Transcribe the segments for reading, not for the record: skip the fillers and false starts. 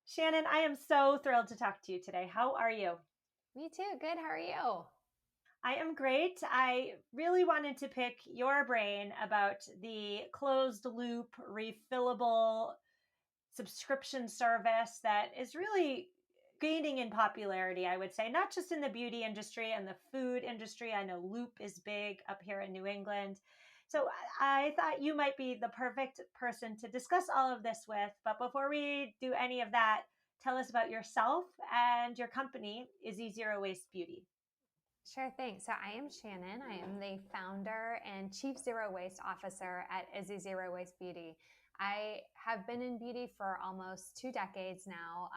Shannon, I am so thrilled to talk to you today. How are you? Me too. Good. How are you? I am great. I really wanted to pick your brain about the closed loop refillable subscription service that is really gaining in popularity, I would say, not just in the beauty industry and the food industry. I know Loop is big up here in New England. So I thought you might be the perfect person to discuss all of this with. But before we do any of that, tell us about yourself and your company, Izzy Zero Waste Beauty. Sure thing. So I am Shannon. I am the founder and chief zero waste officer at Izzy Zero Waste Beauty. I have been in beauty for almost 2 decades now.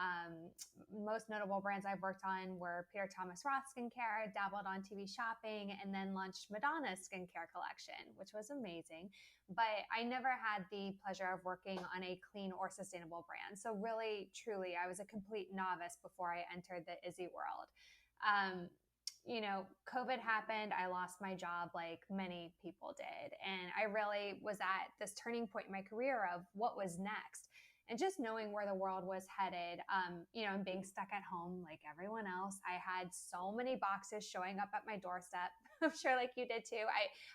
Most notable brands I've worked on were Peter Thomas Roth skincare, dabbled on TV shopping, and then launched Madonna's skincare collection, which was amazing. But I never had the pleasure of working on a clean or sustainable brand. So really, truly, I was a complete novice before I entered the Izzy world. Um, COVID happened. I lost my job like many people did. And I really was at this turning point in my career of what was next. And just knowing where the world was headed, and being stuck at home like everyone else, I had so many boxes showing up at my doorstep. I'm sure like you did too.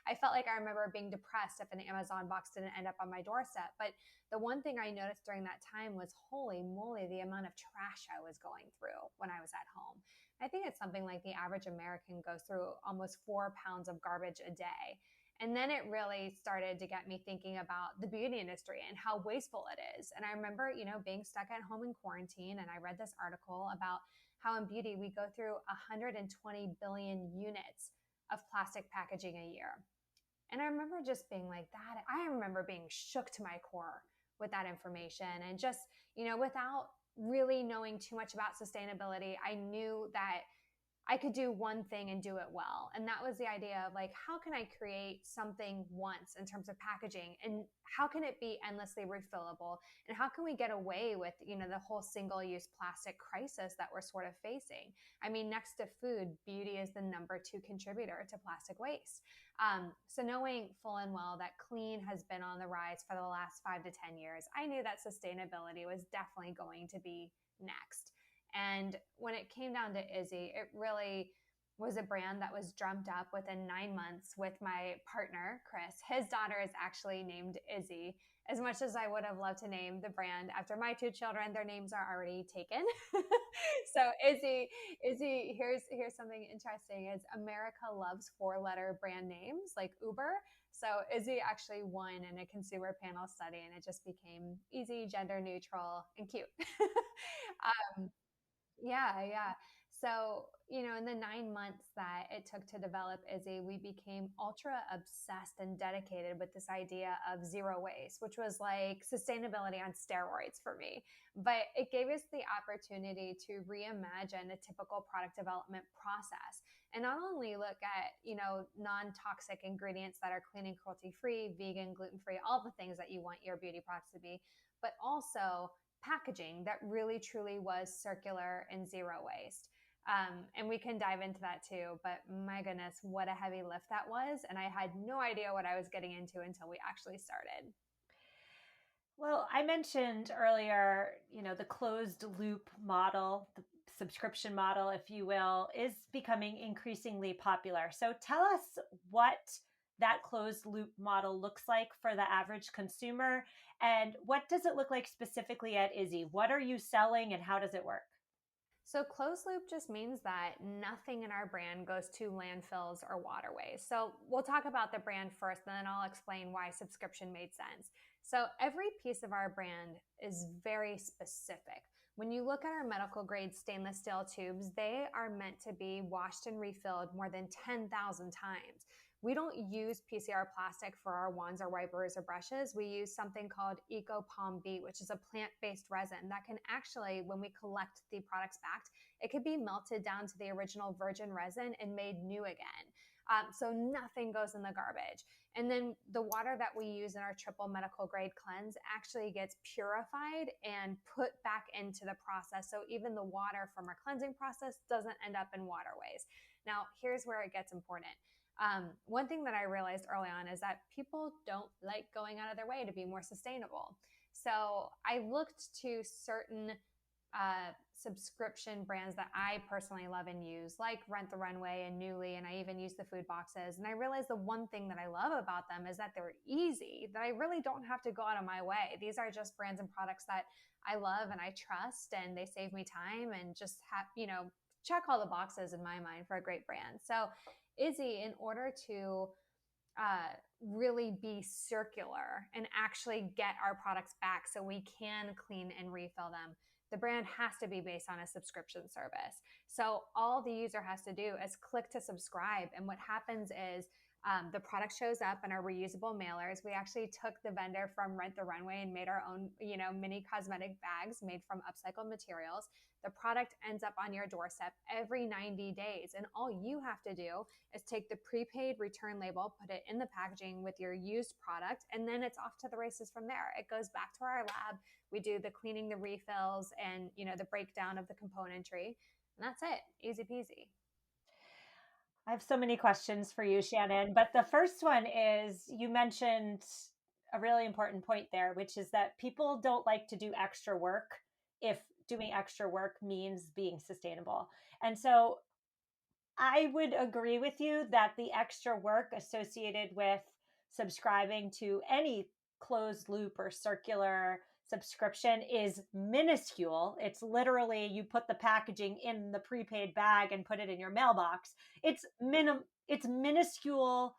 I felt like I remember being depressed if an Amazon box didn't end up on my doorstep. But the one thing I noticed during that time was holy moly, the amount of trash I was going through when I was at home. I think it's something like the average American goes through almost 4 pounds of garbage a day. And then it really started to get me thinking about the beauty industry and how wasteful it is. And I remember, being stuck at home in quarantine, and I read this article about how in beauty we go through 120 billion units of plastic packaging a year. And I remember just being like that. I remember being shook to my core with that information and just, without really knowing too much about sustainability, I knew that I could do one thing and do it well. And that was the idea of like, how can I create something once in terms of packaging, and how can it be endlessly refillable? And how can we get away with, the whole single use plastic crisis that we're sort of facing? I mean, next to food, beauty is the number 2 contributor to plastic waste. So knowing full and well that clean has been on the rise for the last 5 to 10 years, I knew that sustainability was definitely going to be next. And when it came down to Izzy, it really was a brand that was dreamt up within 9 months with my partner, Chris. His daughter is actually named Izzy. As much as I would have loved to name the brand after my 2 children, their names are already taken. So Izzy, here's something interesting is America loves 4-letter brand names like Uber. So Izzy actually won in a consumer panel study, and it just became easy, gender neutral, and cute. Yeah, yeah. So, in the 9 months that it took to develop Izzy, we became ultra obsessed and dedicated with this idea of zero waste, which was like sustainability on steroids for me. But it gave us the opportunity to reimagine a typical product development process and not only look at, non-toxic ingredients that are clean and cruelty free, vegan, gluten free, all the things that you want your beauty products to be, but also packaging that really truly was circular and zero waste. And we can dive into that too. But my goodness, what a heavy lift that was. And I had no idea what I was getting into until we actually started. Well, I mentioned earlier, the closed loop model, the subscription model, if you will, is becoming increasingly popular. So tell us what that closed loop model looks like for the average consumer, and what does it look like specifically at Izzy? What are you selling and how does it work? So closed loop just means that nothing in our brand goes to landfills or waterways. So we'll talk about the brand first, and then I'll explain why subscription made sense. So every piece of our brand is very specific. When you look at our medical grade stainless steel tubes, they are meant to be washed and refilled more than 10,000 times. We don't use PCR plastic for our wands or wipers or brushes. We use something called Eco Palm B, which is a plant-based resin that can actually, when we collect the products back, it could be melted down to the original virgin resin and made new again. So nothing goes in the garbage. And then the water that we use in our triple medical grade cleanse actually gets purified and put back into the process. So even the water from our cleansing process doesn't end up in waterways. Now, here's where it gets important. One thing that I realized early on is that people don't like going out of their way to be more sustainable. So I looked to certain subscription brands that I personally love and use, like Rent the Runway and Newly, and I even use the food boxes. And I realized the one thing that I love about them is that they're easy, that I really don't have to go out of my way. These are just brands and products that I love and I trust, and they save me time and just have, check all the boxes in my mind for a great brand. So, Izzy, in order to really be circular and actually get our products back so we can clean and refill them, the brand has to be based on a subscription service. So all the user has to do is click to subscribe. And what happens is the product shows up in our reusable mailers. We actually took the vendor from Rent the Runway and made our own, mini cosmetic bags made from upcycled materials. The product ends up on your doorstep every 90 days. And all you have to do is take the prepaid return label, put it in the packaging with your used product, and then it's off to the races from there. It goes back to our lab. We do the cleaning, the refills, and the breakdown of the componentry. And that's it. Easy peasy. I have so many questions for you, Shannon. But the first one is, you mentioned a really important point there, which is that people don't like to do extra work if doing extra work means being sustainable. And so I would agree with you that the extra work associated with subscribing to any closed loop or circular subscription is minuscule. It's literally, you put the packaging in the prepaid bag and put it in your mailbox. It's minuscule,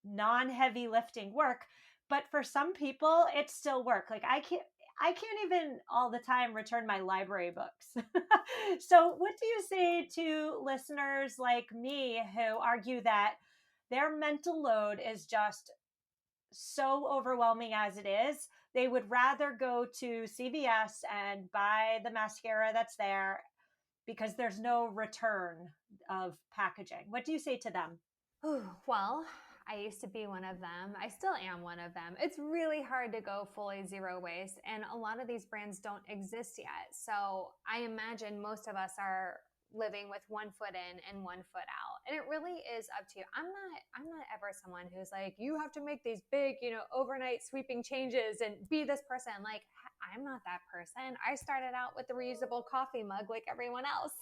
non-heavy lifting work, but for some people it's still work. Like I can't even all the time return my library books. So, what do you say to listeners like me who argue that their mental load is just so overwhelming as it is? They would rather go to CVS and buy the mascara that's there because there's no return of packaging. What do you say to them? Ooh, well, I used to be one of them. I still am one of them. It's really hard to go fully zero waste, and a lot of these brands don't exist yet. So I imagine most of us are living with one foot in and one foot out. And it really is up to you. I'm not ever someone who's like, you have to make these big, overnight sweeping changes and be this person. Like, I'm not that person. I started out with the reusable coffee mug like everyone else.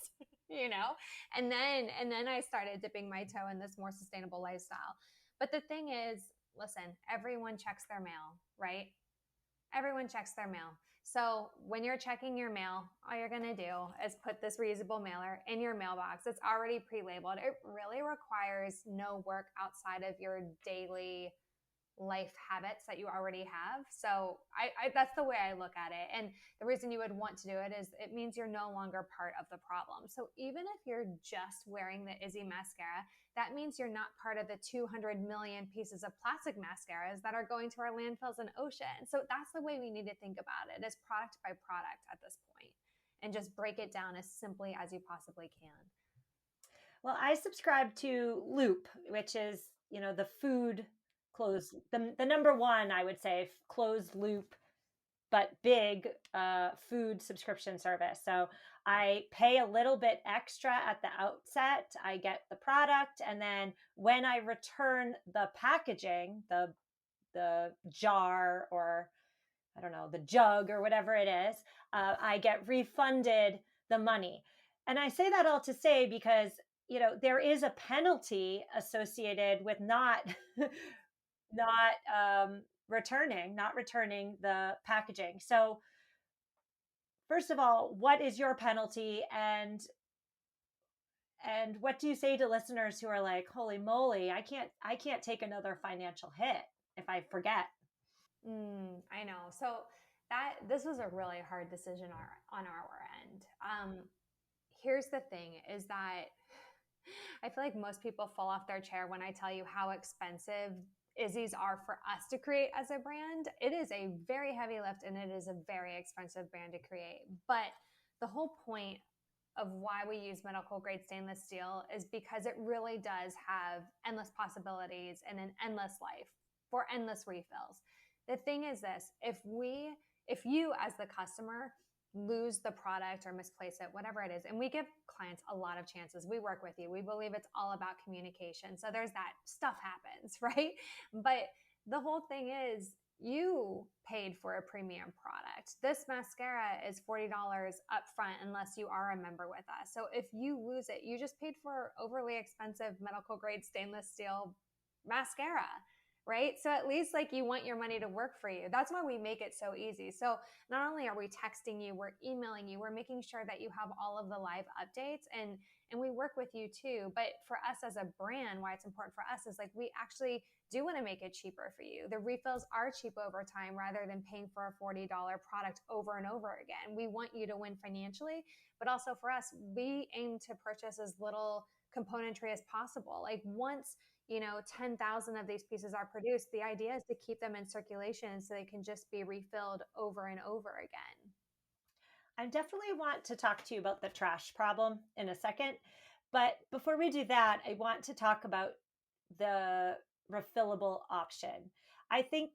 And then I started dipping my toe in this more sustainable lifestyle. But the thing is, listen, everyone checks their mail, right? Everyone checks their mail. So when you're checking your mail, all you're going to do is put this reusable mailer in your mailbox. It's already pre-labeled. It really requires no work outside of your daily life habits that you already have. So I that's the way I look at it. And the reason you would want to do it is it means you're no longer part of the problem. So even if you're just wearing the Izzy mascara, that means you're not part of the 200 million pieces of plastic mascaras that are going to our landfills and ocean. So that's the way we need to think about it, as product by product at this point, and just break it down as simply as you possibly can. Well, I subscribe to Loop, which is, the food closed, the number one, I would say, closed loop, but big food subscription service. So I pay a little bit extra at the outset. I get the product, and then when I return the packaging, the jar, or I don't know, the jug or whatever it is, I get refunded the money. And I say that all to say, because there is a penalty associated with not returning the packaging. So first of all, what is your penalty, and what do you say to listeners who are like, holy moly, I can't take another financial hit if I forget? I know. So this was a really hard decision on our end. Here's the thing: is that I feel like most people fall off their chair when I tell you how expensive Izzy's are for us to create as a brand. It is a very heavy lift, and it is a very expensive brand to create. But the whole point of why we use medical grade stainless steel is because it really does have endless possibilities and an endless life for endless refills. The thing is this: if you as the customer lose the product or misplace it, whatever it is, and we give clients a lot of chances. We work with you. We believe it's all about communication. So there's that. Stuff happens, right? But the whole thing is, you paid for a premium product. This mascara is $40 upfront unless you are a member with us. So if you lose it, you just paid for overly expensive medical grade stainless steel mascara, right? So at least like you want your money to work for you. That's why we make it so easy. So not only are we texting you, we're emailing you, we're making sure that you have all of the live updates, and we work with you too. But for us as a brand, why it's important for us is like we actually do want to make it cheaper for you. The refills are cheap over time rather than paying for a $40 product over and over again. We want you to win financially, but also for us, we aim to purchase as little componentry as possible. Like once 10,000 of these pieces are produced, the idea is to keep them in circulation so they can just be refilled over and over again. I definitely want to talk to you about the trash problem in a second. But before we do that, I want to talk about the refillable option. I think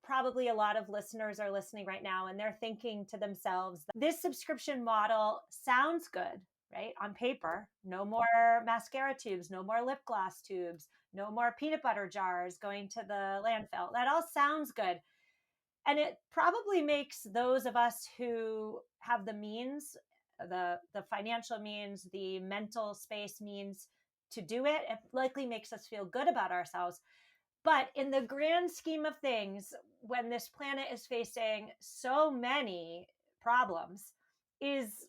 probably a lot of listeners are listening right now and they're thinking to themselves, this subscription model sounds good, right? On paper, no more mascara tubes, no more lip gloss tubes, no more peanut butter jars going to the landfill. That all sounds good. And it probably makes those of us who have the means, the financial means, the mental space means to do it, it likely makes us feel good about ourselves. But in the grand scheme of things, when this planet is facing so many problems, is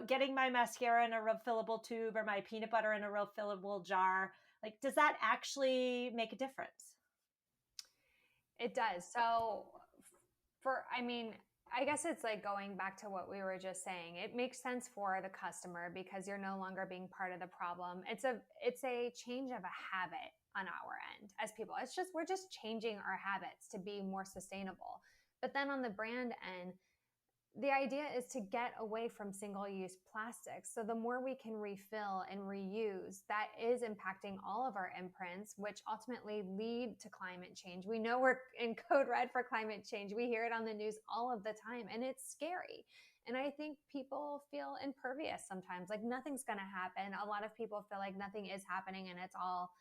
getting my mascara in a refillable tube or my peanut butter in a refillable jar, like, does that actually make a difference? It does. So I guess it's like going back to what we were just saying. It makes sense for the customer because you're no longer being part of the problem. It's a change of a habit on our end as people. We're just changing our habits to be more sustainable. But then on the brand end, the idea is to get away from single-use plastics. So the more we can refill and reuse, that is impacting all of our imprints, which ultimately lead to climate change. We know we're in code red for climate change. We hear it on the news all of the time, and it's scary. And I think people feel impervious sometimes, like nothing's going to happen. A lot of people feel like nothing is happening and it's all,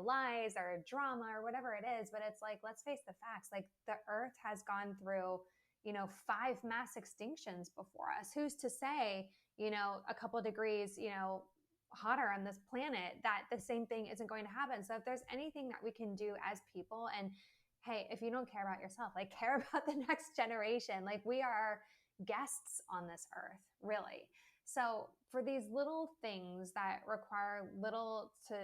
lies or drama or whatever it is. But it's like, let's face the facts. Like the earth has gone through 5 mass extinctions before us. Who's to say, a couple degrees, hotter on this planet, that the same thing isn't going to happen? So if there's anything that we can do as people, and hey, if you don't care about yourself, like care about the next generation, like we are guests on this earth, really. So for these little things that require little to,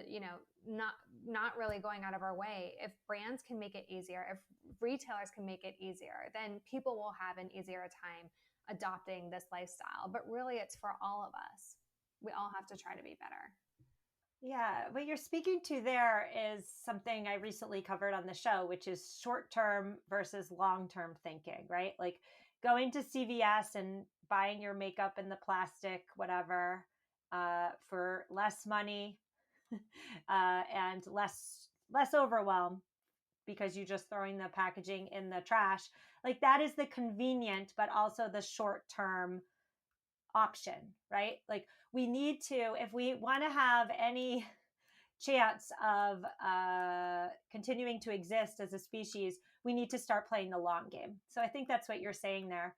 not really going out of our way, if brands can make it easier, if retailers can make it easier, then people will have an easier time adopting this lifestyle. But really, it's for all of us. We all have to try to be better. Yeah, what you're speaking to there is something I recently covered on the show, which is short-term versus long-term thinking, right? Like going to CVS and buying your makeup in the plastic, whatever, for less money and less overwhelm because you're just throwing the packaging in the trash. Like that is the convenient, but also the short-term option, right? Like we need to, if we want to have any chance of continuing to exist as a species, we need to start playing the long game. So I think that's what you're saying there.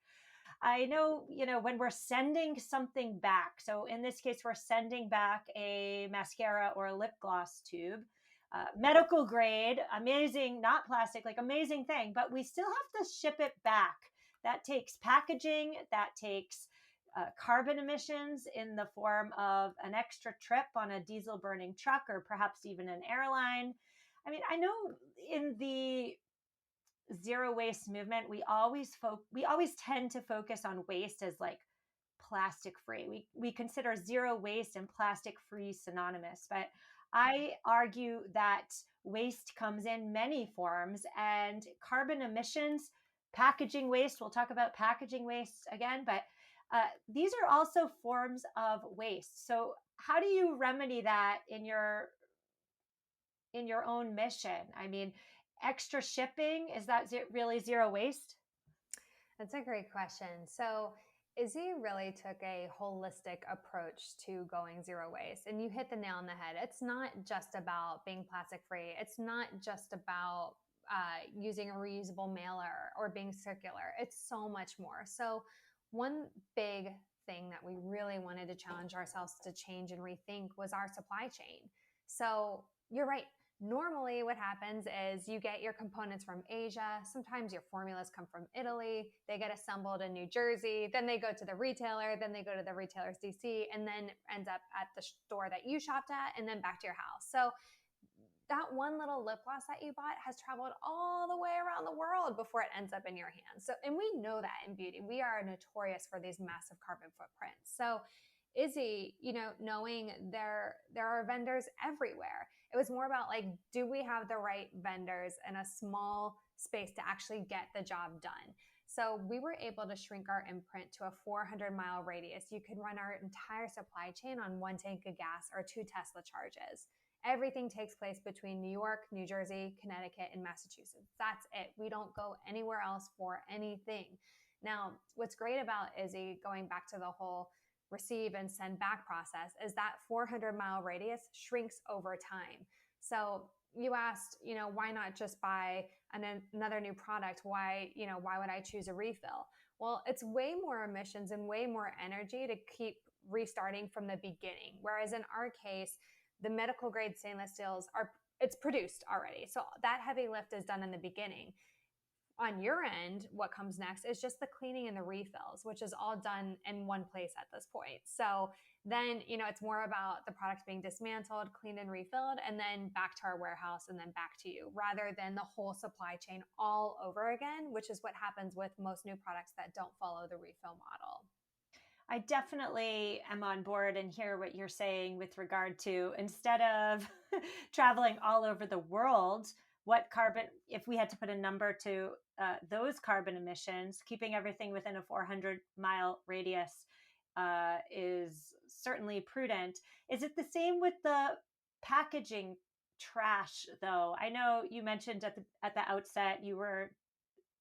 I know, when we're sending something back, so in this case, we're sending back a mascara or a lip gloss tube, medical grade, amazing, not plastic, like amazing thing, but we still have to ship it back. That takes packaging, that takes carbon emissions in the form of an extra trip on a diesel burning truck or perhaps even an airline. I mean, I know in the zero waste movement, we always tend to focus on waste as like plastic free. We consider zero waste and plastic free synonymous, but I argue that waste comes in many forms, and carbon emissions, packaging waste, we'll talk about packaging waste again, but these are also forms of waste. So how do you remedy that in your own mission? I mean, extra shipping, is that really zero waste? That's a great question. So Izzy really took a holistic approach to going zero waste. And you hit the nail on the head. It's not just about being plastic free. It's not just about using a reusable mailer or being circular. It's so much more. So one big thing that we really wanted to challenge ourselves to change and rethink was our supply chain. So you're right. Normally, what happens is you get your components from Asia. Sometimes your formulas come from Italy. They get assembled in New Jersey. Then they go to the retailer. Then they go to the retailer's DC, and then ends up at the store that you shopped at, and then back to your house. So that one little lip gloss that you bought has traveled all the way around the world before it ends up in your hands. So, and we know that in beauty, we are notorious for these massive carbon footprints. So, Izzy, knowing there are vendors everywhere. It was more about like, do we have the right vendors in a small space to actually get the job done? So we were able to shrink our imprint to a 400-mile radius. You could run our entire supply chain on one tank of gas or 2 Tesla charges. Everything takes place between New York, New Jersey, Connecticut, and Massachusetts. That's it. We don't go anywhere else for anything. Now, what's great about Izzy, going back to the whole receive and send back process, is that 400-mile radius shrinks over time. So you asked, why not just buy another new product? Why would I choose a refill? Well, it's way more emissions and way more energy to keep restarting from the beginning. Whereas in our case, the medical grade stainless steels it's produced already. So that heavy lift is done in the beginning. On your end, what comes next is just the cleaning and the refills, which is all done in one place at this point. So then, it's more about the product being dismantled, cleaned and refilled, and then back to our warehouse and then back to you, rather than the whole supply chain all over again, which is what happens with most new products that don't follow the refill model. I definitely am on board and hear what you're saying with regard to, instead of traveling all over the world, what carbon, if we had to put a number to those carbon emissions, keeping everything within a 400-mile radius is certainly prudent. Is it the same with the packaging trash, though? I know you mentioned at the outset you were,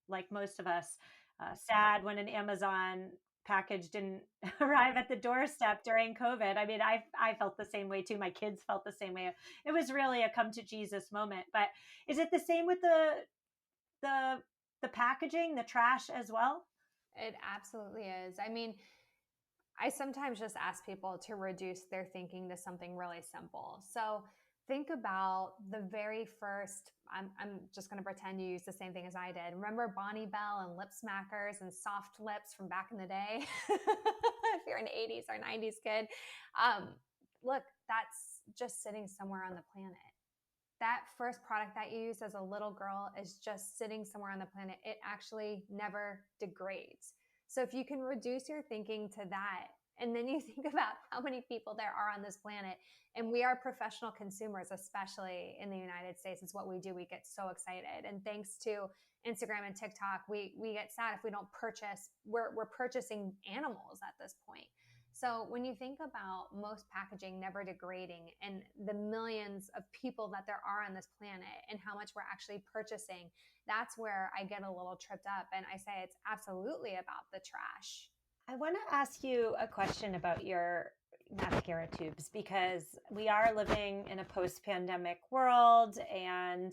like most of us, sad when an Amazon package didn't arrive at the doorstep during COVID. I mean, I felt the same way too. My kids felt the same way. It was really a come to Jesus moment. But is it the same with the packaging, the trash as well? It absolutely is. I mean, I sometimes just ask people to reduce their thinking to something really simple. So think about the very first, I'm just going to pretend you used the same thing as I did. Remember Bonnie Bell and lip smackers and soft lips from back in the day? If you're an 80s or 90s kid. Look, that's just sitting somewhere on the planet. That first product that you used as a little girl is just sitting somewhere on the planet. It actually never degrades. So if you can reduce your thinking to that, and then you think about how many people there are on this planet, and we are professional consumers, especially in the United States. It's what we do. We get so excited. And thanks to Instagram and TikTok, we get sad if we don't purchase. We're purchasing animals at this point. So when you think about most packaging never degrading and the millions of people that there are on this planet and how much we're actually purchasing, that's where I get a little tripped up. And I say it's absolutely about the trash. I want to ask you a question about your mascara tubes, because we are living in a post-pandemic world and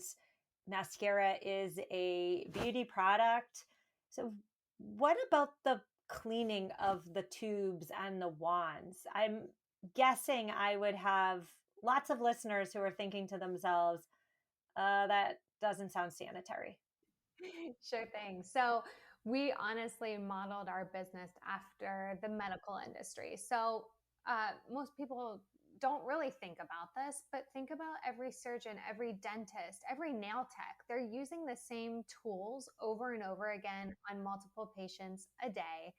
mascara is a beauty product. So what about the cleaning of the tubes and the wands? I'm guessing I would have lots of listeners who are thinking to themselves, that doesn't sound sanitary. Sure thing. So we honestly modeled our business after the medical industry. So most people don't really think about this, but think about every surgeon, every dentist, every nail tech. They're using the same tools over and over again on multiple patients a day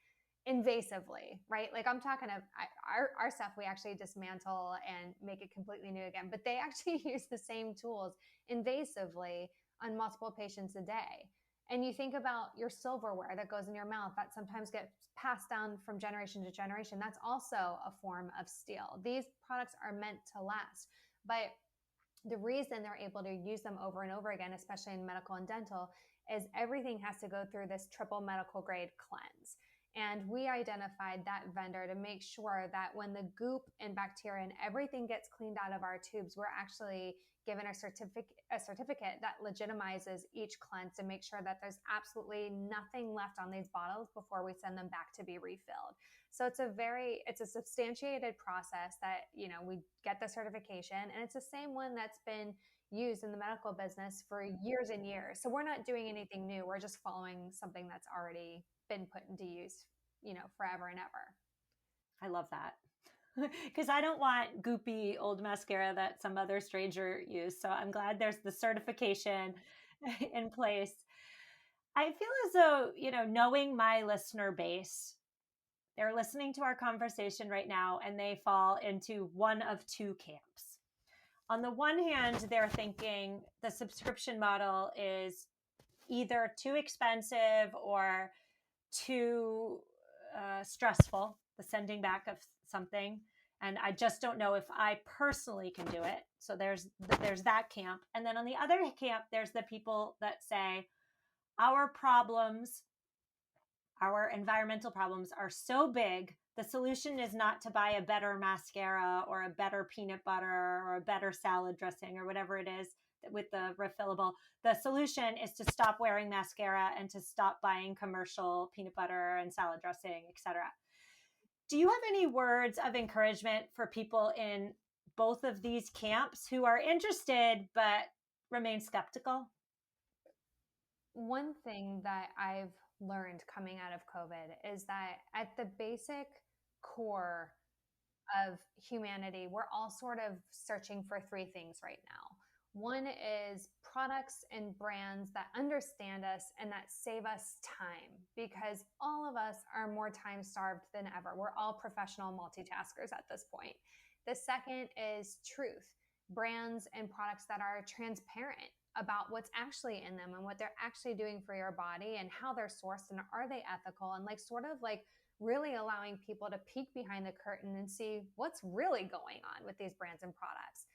invasively, right? Like I'm talking of our stuff, we actually dismantle and make it completely new again, but they actually use the same tools invasively on multiple patients a day. And you think about your silverware that goes in your mouth that sometimes gets passed down from generation to generation. That's also a form of steel. These products are meant to last. But the reason they're able to use them over and over again, especially in medical and dental, is everything has to go through this triple medical grade cleanse. And we identified that vendor to make sure that when the goop and bacteria and everything gets cleaned out of our tubes, we're actually given a certificate that legitimizes each cleanse to make sure that there's absolutely nothing left on these bottles before we send them back to be refilled. So it's a substantiated process that, we get the certification, and it's the same one that's been used in the medical business for years and years. So we're not doing anything new. We're just following something that's already been put into use, forever and ever. I love that. Because I don't want goopy old mascara that some other stranger used. So I'm glad there's the certification in place. I feel as though, knowing my listener base, they're listening to our conversation right now and they fall into one of two camps. On the one hand, they're thinking the subscription model is either too expensive or too stressful, the sending back of something, and I just don't know if I personally can do it. So there's that camp. And then on the other camp, there's the people that say our problems, our environmental problems are so big, the solution is not to buy a better mascara or a better peanut butter or a better salad dressing or whatever it is with the refillable. The solution is to stop wearing mascara and to stop buying commercial peanut butter and salad dressing, etc. Do you have any words of encouragement for people in both of these camps who are interested but remain skeptical? One thing that I've learned coming out of COVID is that at the basic core of humanity, we're all sort of searching for three things right now. One is products and brands that understand us and that save us time, because all of us are more time starved than ever. We're all professional multitaskers at this point. The second is truth, brands and products that are transparent about what's actually in them and what they're actually doing for your body and how they're sourced and are they ethical, and really allowing people to peek behind the curtain and see what's really going on with these brands and products.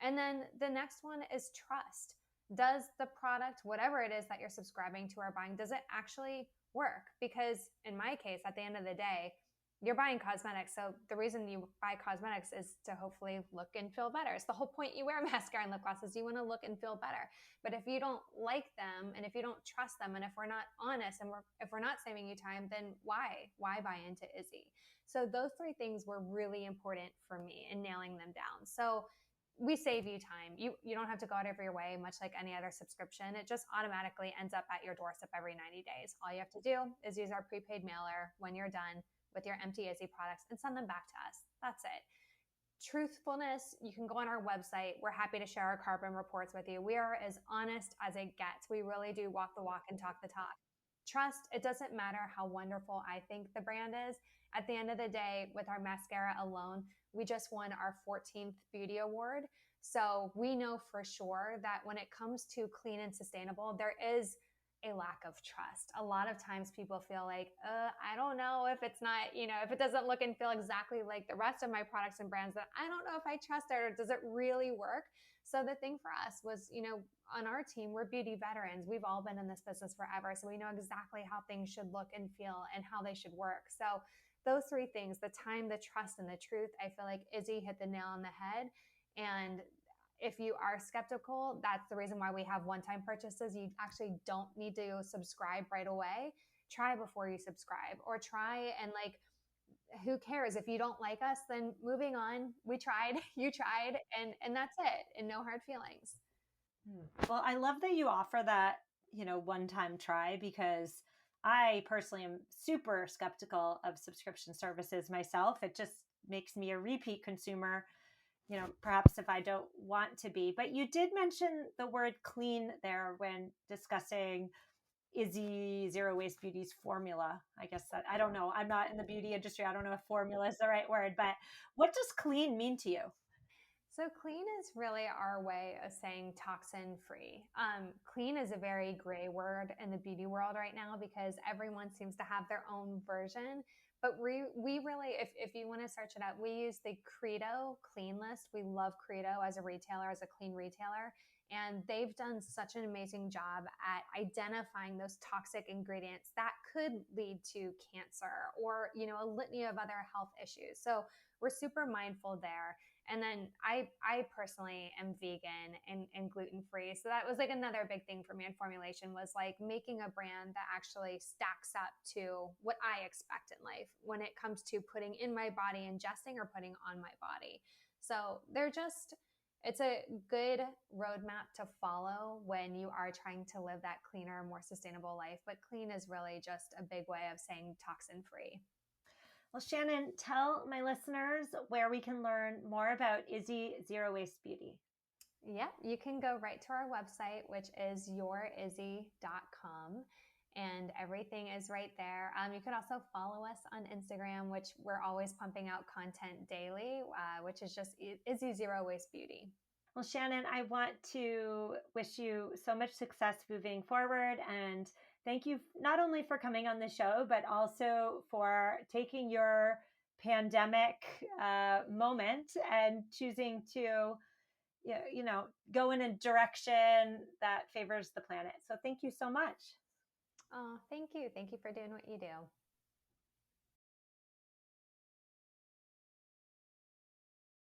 And then the next one is trust. Does the product, whatever it is that you're subscribing to or buying, does it actually work? Because in my case, at the end of the day, you're buying cosmetics. So the reason you buy cosmetics is to hopefully look and feel better. It's the whole point you wear mascara and lip gloss is you want to look and feel better. But if you don't like them and if you don't trust them and if we're not honest and if we're not saving you time, then why buy into Izzy? So those three things were really important for me in nailing them down. So we save you time. You don't have to go out of your way, much like any other subscription. It just automatically ends up at your doorstep every 90 days. All you have to do is use our prepaid mailer when you're done with your empty Izzy products and send them back to us. That's it. Truthfulness, you can go on our website. We're happy to share our carbon reports with you. We are as honest as it gets. We really do walk the walk and talk the talk. Trust, it doesn't matter how wonderful I think the brand is. At the end of the day, with our mascara alone, we just won our 14th beauty award. So we know for sure that when it comes to clean and sustainable, there is a lack of trust. A lot of times people feel like, I don't know if it's not, if it doesn't look and feel exactly like the rest of my products and brands, that I don't know if I trust it or does it really work? So the thing for us was, on our team, we're beauty veterans. We've all been in this business forever. So we know exactly how things should look and feel and how they should work. So those three things, the time, the trust, and the truth, I feel like Izzy hit the nail on the head. And if you are skeptical, that's the reason why we have one-time purchases. You actually don't need to subscribe right away. Try before you subscribe, or try and who cares? If you don't like us, then moving on. We tried, you tried, and that's it. And no hard feelings. Well, I love that you offer that, one-time try, because I personally am super skeptical of subscription services myself. It just makes me a repeat consumer, perhaps if I don't want to be. But you did mention the word clean there when discussing Izzy Zero Waste Beauty's formula. I guess that, I don't know. I'm not in the beauty industry. I don't know if formula is the right word, but what does clean mean to you? So clean is really our way of saying toxin free. Clean is a very gray word in the beauty world right now because everyone seems to have their own version. But we really, if you want to search it up, we use the Credo clean list. We love Credo as a retailer, as a clean retailer. And they've done such an amazing job at identifying those toxic ingredients that could lead to cancer or, a litany of other health issues. So we're super mindful there. And then I personally am vegan and gluten-free. So that was like another big thing for me in formulation, was like making a brand that actually stacks up to what I expect in life when it comes to putting in my body, ingesting, or putting on my body. So it's a good roadmap to follow when you are trying to live that cleaner, more sustainable life. But clean is really just a big way of saying toxin free. Well, Shannon, tell my listeners where we can learn more about Izzy Zero Waste Beauty. Yeah, you can go right to our website, which is yourizzy.com, and everything is right there. You can also follow us on Instagram, which we're always pumping out content daily, which is just Izzy Zero Waste Beauty. Well, Shannon, I want to wish you so much success moving forward, and thank you not only for coming on the show, but also for taking your pandemic moment and choosing to, go in a direction that favors the planet. So thank you so much. Oh, thank you. Thank you for doing what you do.